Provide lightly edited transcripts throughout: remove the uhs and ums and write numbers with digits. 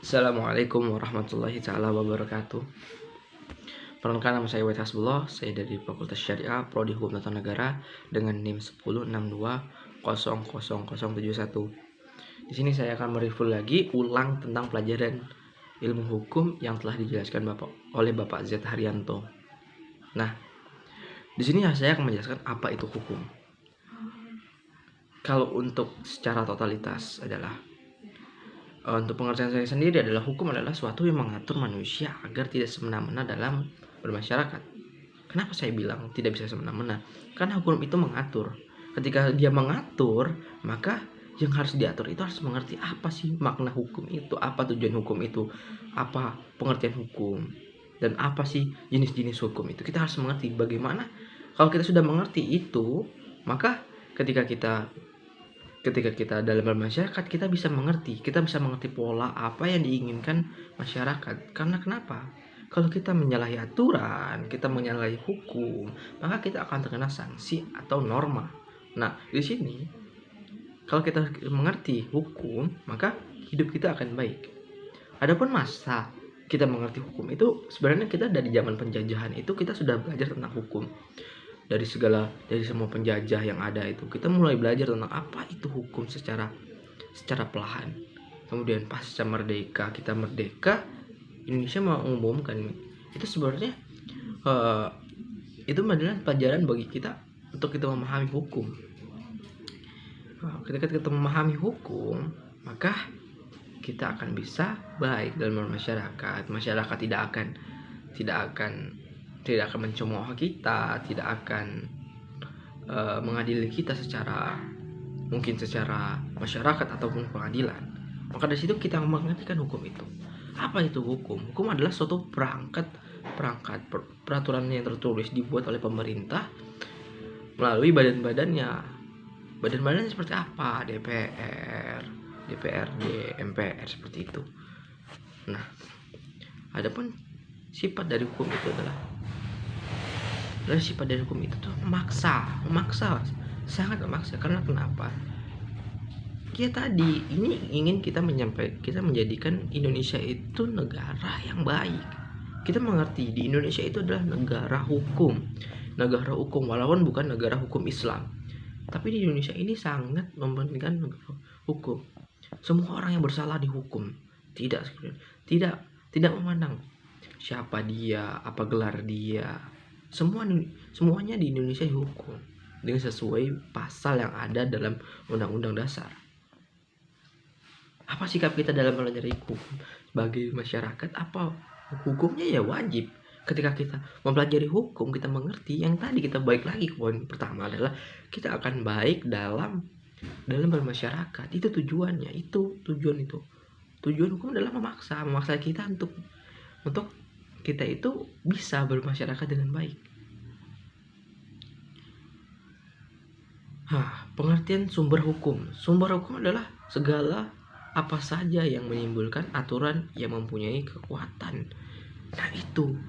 Assalamualaikum warahmatullahi taala wabarakatuh. Perkenalkan, nama saya Wahid Hasbullah. Saya dari Fakultas Syariah Prodi Hukum Tata Negara dengan NIM 1062000071. Di sini saya akan mereview lagi ulang tentang pelajaran ilmu hukum yang telah dijelaskan oleh Bapak Z Haryanto. Nah, di sini saya akan menjelaskan apa itu hukum. Kalau untuk secara totalitas adalah untuk pengertian saya sendiri adalah hukum adalah suatu yang mengatur manusia agar tidak semena-mena dalam bermasyarakat. Kenapa saya bilang tidak bisa semena-mena? Karena hukum itu mengatur. Ketika dia mengatur, maka yang harus diatur itu harus mengerti apa sih makna hukum itu, apa tujuan hukum itu, apa pengertian hukum, dan apa sih jenis-jenis hukum itu. Kita harus mengerti bagaimana. Kalau kita sudah mengerti itu, maka ketika kita dalam bermasyarakat, kita bisa mengerti pola apa yang diinginkan masyarakat. Karena kenapa? Kalau kita menyalahi aturan, kita menyalahi hukum, maka kita akan terkena sanksi atau norma. Nah, di sini kalau kita mengerti hukum, maka hidup kita akan baik. Adapun masa kita mengerti hukum itu, sebenarnya kita dari zaman penjajahan itu kita sudah belajar tentang hukum. Dari semua penjajah yang ada itu kita mulai belajar tentang apa itu hukum secara perlahan. Kemudian pasca merdeka, kita merdeka, Indonesia mengumumkan itu sebenarnya itu adalah pelajaran bagi kita untuk kita memahami hukum. Ketika kita memahami hukum, maka kita akan bisa baik dalam masyarakat. Masyarakat tidak akan mencemooh kita, tidak akan mengadili kita secara masyarakat ataupun pengadilan. Maka dari situ kita mengertikan hukum itu. Apa itu hukum? Hukum adalah suatu peraturan yang tertulis dibuat oleh pemerintah melalui badan-badannya. Badan-badannya seperti apa? DPR, DPRD, MPR, seperti itu. Nah, adapun sifat dari hukum itu tuh memaksa, sangat memaksa. Karena kenapa? Kita tadi ini ingin kita menjadikan Indonesia itu negara yang baik. Kita mengerti di Indonesia itu adalah negara hukum walaupun bukan negara hukum Islam, tapi di Indonesia ini sangat mementingkan hukum. Semua orang yang bersalah dihukum, tidak memandang siapa dia, apa gelar dia. Semuanya di Indonesia dihukum dengan sesuai pasal yang ada dalam Undang-Undang Dasar. Apa sikap kita dalam belajar hukum sebagai masyarakat? Apa hukumnya? Ya wajib. Ketika kita mempelajari hukum, kita mengerti yang tadi, kita balik lagi ke poin pertama adalah kita akan baik dalam bermasyarakat. Itu tujuannya, tujuan hukum adalah memaksa kita untuk kita itu bisa bermasyarakat dengan baik. Pengertian sumber hukum. Sumber hukum adalah segala apa saja yang menimbulkan aturan yang mempunyai kekuatan. Nah, itu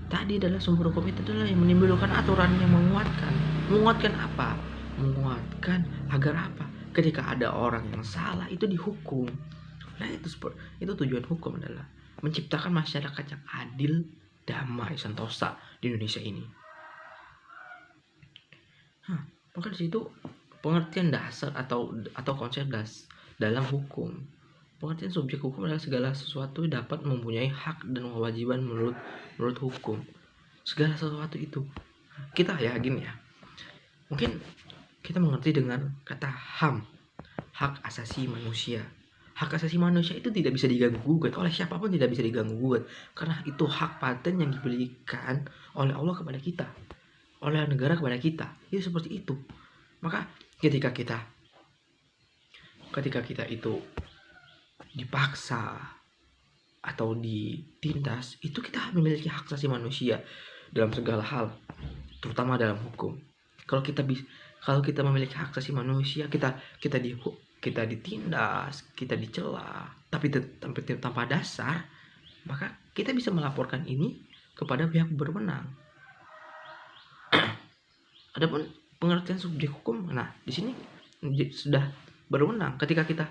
tadi adalah sumber hukum, itu adalah yang menimbulkan aturan yang menguatkan. Menguatkan apa? Menguatkan agar apa? Ketika ada orang yang salah itu dihukum. Nah, itu tujuan hukum adalah menciptakan masyarakat yang adil, damai, sentosa di Indonesia ini. Maka di situ pengertian dasar atau konsep dalam hukum. Pengertian subjek hukum adalah segala sesuatu dapat mempunyai hak dan kewajiban menurut hukum. Segala sesuatu itu kita gini ya. Mungkin kita mengerti dengan kata HAM, hak asasi manusia. Hak asasi manusia itu tidak bisa diganggu-gugat oleh siapapun, tidak bisa diganggu-gugat karena itu hak paten yang diberikan oleh Allah kepada kita, oleh negara kepada kita. Itu seperti itu. Maka ketika kita itu dipaksa atau ditindas, itu kita memiliki hak asasi manusia dalam segala hal, terutama dalam hukum. Kalau kita memiliki hak asasi manusia, kita ditindas, kita dicela, tapi tanpa dasar, maka kita bisa melaporkan ini kepada pihak berwenang. Adapun pengertian subjek hukum, nah di sini sudah berwenang. Ketika kita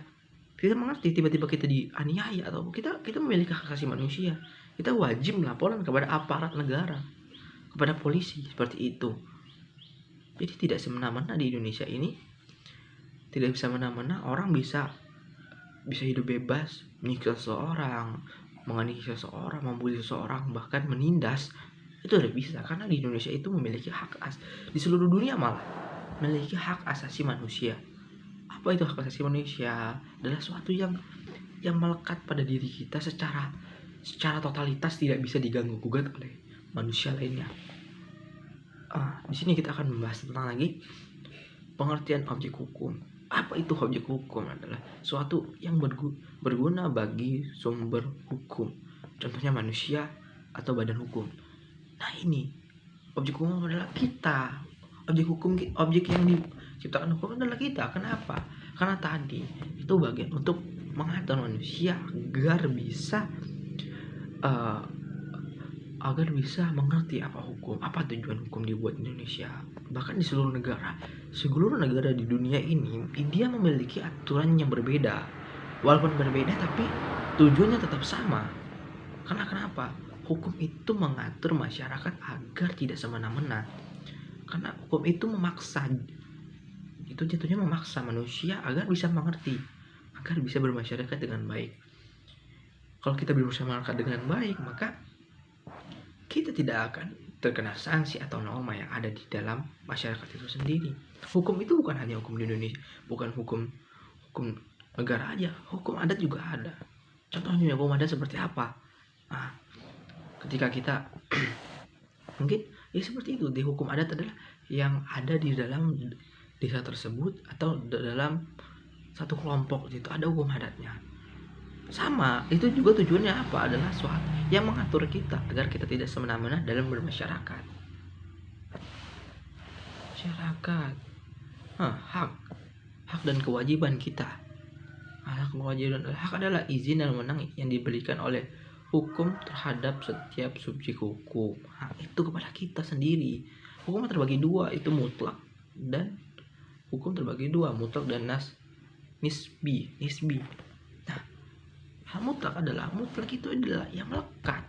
Kita mengerti tiba-tiba kita dianiaya atau kita memiliki hak asasi manusia, kita wajib melaporkan kepada aparat negara, kepada polisi seperti itu. Jadi tidak semena-mena di Indonesia ini, tidak bisa semena-mena orang bisa hidup bebas, menyiksa seseorang, menganiaya seseorang, membuli seseorang, bahkan menindas. Itu udah bisa, karena di Indonesia itu memiliki di seluruh dunia malah memiliki hak asasi manusia. Apa itu hak asasi manusia? Adalah suatu yang melekat pada diri kita secara totalitas, tidak bisa diganggu gugat oleh manusia lainnya. Di sini kita akan membahas tentang lagi pengertian objek hukum. Apa itu objek hukum? Adalah suatu yang berguna bagi sumber hukum, contohnya manusia atau badan hukum. Nah, ini objek hukum adalah kita. Objek yang diciptakan hukum adalah kita. Kenapa? Karena tadi itu bagian untuk mengatur manusia agar bisa mengerti apa hukum, apa tujuan hukum dibuat di Indonesia. Bahkan di seluruh negara di dunia ini, dia memiliki aturan yang berbeda. Walaupun berbeda, tapi tujuannya tetap sama. Karena kenapa? Hukum itu mengatur masyarakat agar tidak semena-mena. Karena hukum itu memaksa, itu jatuhnya memaksa manusia agar bisa mengerti, agar bisa bermasyarakat dengan baik. Kalau kita bermasyarakat dengan baik, maka kita tidak akan terkena sanksi atau norma yang ada di dalam masyarakat itu sendiri. Hukum itu bukan hanya hukum di Indonesia, bukan hukum negara aja, hukum adat juga ada. Contohnya hukum adat seperti apa? Ketika kita mungkin ya seperti itu, di hukum adat adalah yang ada di dalam desa tersebut atau dalam satu kelompok itu ada hukum adatnya. Sama, itu juga tujuannya apa? Adalah suatu yang mengatur kita agar kita tidak semena-mena dalam bermasyarakat. Hak dan kewajiban kita. Hak adalah izin dan wewenang yang diberikan oleh hukum terhadap setiap subjek hukum. Itu kepada kita sendiri. Hukum terbagi dua, itu mutlak dan mutlak dan nisbi. Hal mutlak itu adalah yang melekat.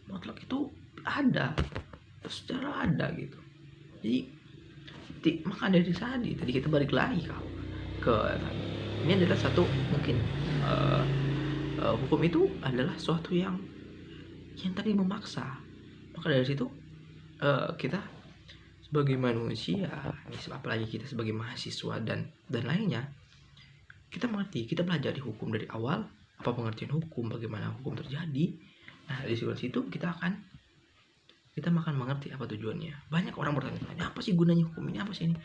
Mutlak itu ada, secara ada gitu. Jadi maka dari tadi kita balik lagi ke ini adalah satu mungkin hukum itu adalah suatu yang tadi memaksa. Maka dari situ kita sebagai manusia, apalagi kita sebagai mahasiswa dan lainnya, kita mengerti, kita belajar di hukum dari awal, apa pengertian hukum, bagaimana hukum terjadi. Nah, di situ kita akan mengerti apa tujuannya. Banyak orang bertanya, apa sih gunanya hukum ini, apa sih ini?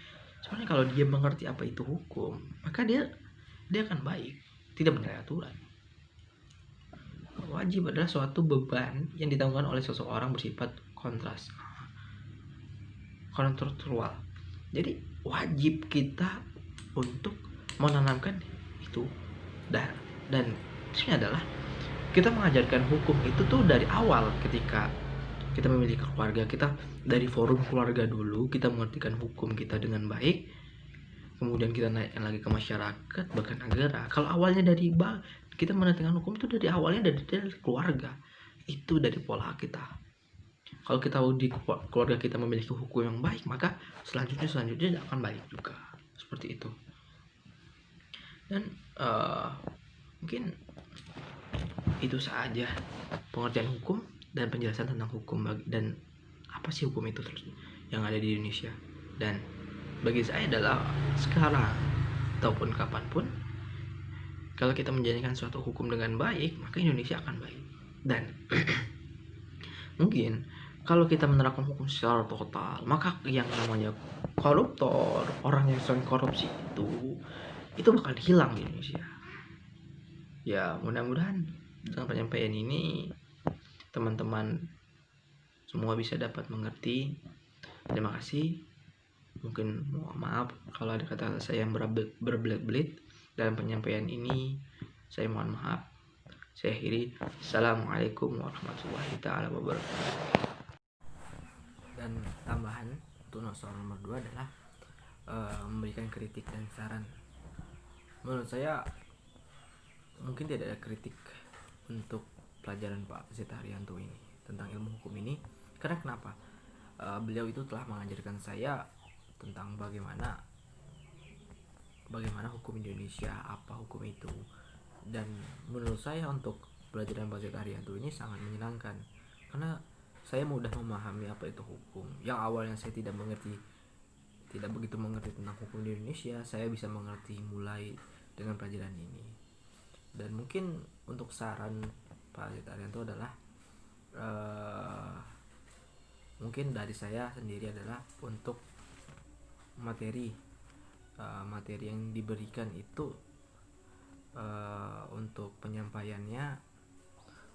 Soalnya kalau dia mengerti apa itu hukum, maka dia akan baik, tidak menyalahi aturan. Wajib adalah suatu beban yang ditanggung oleh seseorang bersifat kontraktual. Jadi wajib kita untuk menanamkan itu, dan ini adalah kita mengajarkan hukum itu tuh dari awal. Ketika kita memiliki keluarga, kita dari forum keluarga dulu kita mengertikan hukum kita dengan baik, kemudian kita naikkan lagi ke masyarakat, bahkan negara. Kalau awalnya kita menegakkan hukum itu dari awalnya dari keluarga, itu dari pola kita. Kalau kita di keluarga kita memiliki hukum yang baik, maka selanjutnya akan baik juga, seperti itu. Dan mungkin itu saja pengertian hukum dan penjelasan tentang hukum dan apa sih hukum itu terus yang ada di Indonesia. Dan bagi saya adalah sekarang ataupun kapanpun, kalau kita menjalankan suatu hukum dengan baik, maka Indonesia akan baik. Dan mungkin kalau kita menerapkan hukum secara total, maka yang namanya koruptor, orang yang sering korupsi itu bakal hilang di Indonesia. Ya, mudah-mudahan dengan penyampaian ini teman-teman semua bisa dapat mengerti. Terima kasih. Mungkin mohon maaf kalau ada kata saya yang berbelit-belit dalam penyampaian ini. Saya mohon maaf. Saya akhiri. Assalamualaikum warahmatullahi taala wabarakatuh. Dan tambahan untuk soal nomor 2 adalah memberikan kritik dan saran. Menurut saya mungkin tidak ada kritik untuk pelajaran Pak Z Haryanto ini tentang ilmu hukum ini. Karena kenapa? Beliau itu telah mengajarkan saya tentang bagaimana hukum Indonesia, apa hukum itu. Dan menurut saya untuk pelajaran Pak Z Haryanto ini sangat menyenangkan, karena saya mudah memahami apa itu hukum. Yang awalnya saya tidak begitu mengerti tentang hukum di Indonesia, saya bisa mengerti mulai dengan pelajaran ini. Dan mungkin untuk saran Pak Z Haryanto adalah mungkin dari saya sendiri adalah untuk materi yang diberikan itu untuk penyampaiannya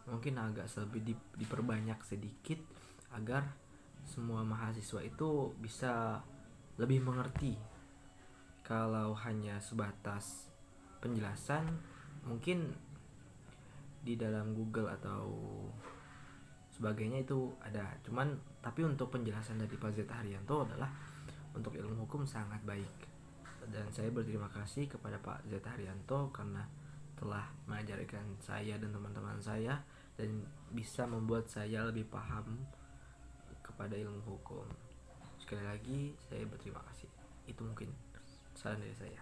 mungkin agak lebih diperbanyak sedikit, agar semua mahasiswa itu bisa lebih mengerti. Kalau hanya sebatas penjelasan, mungkin di dalam Google atau sebagainya itu ada, tapi untuk penjelasan dari Pak Z Haryanto adalah untuk ilmu hukum sangat baik. Dan saya berterima kasih kepada Pak Z Haryanto karena telah mengajarkan saya dan teman-teman saya, dan bisa membuat saya lebih paham kepada ilmu hukum. Sekali lagi saya berterima kasih. Itu mungkin saran dari saya.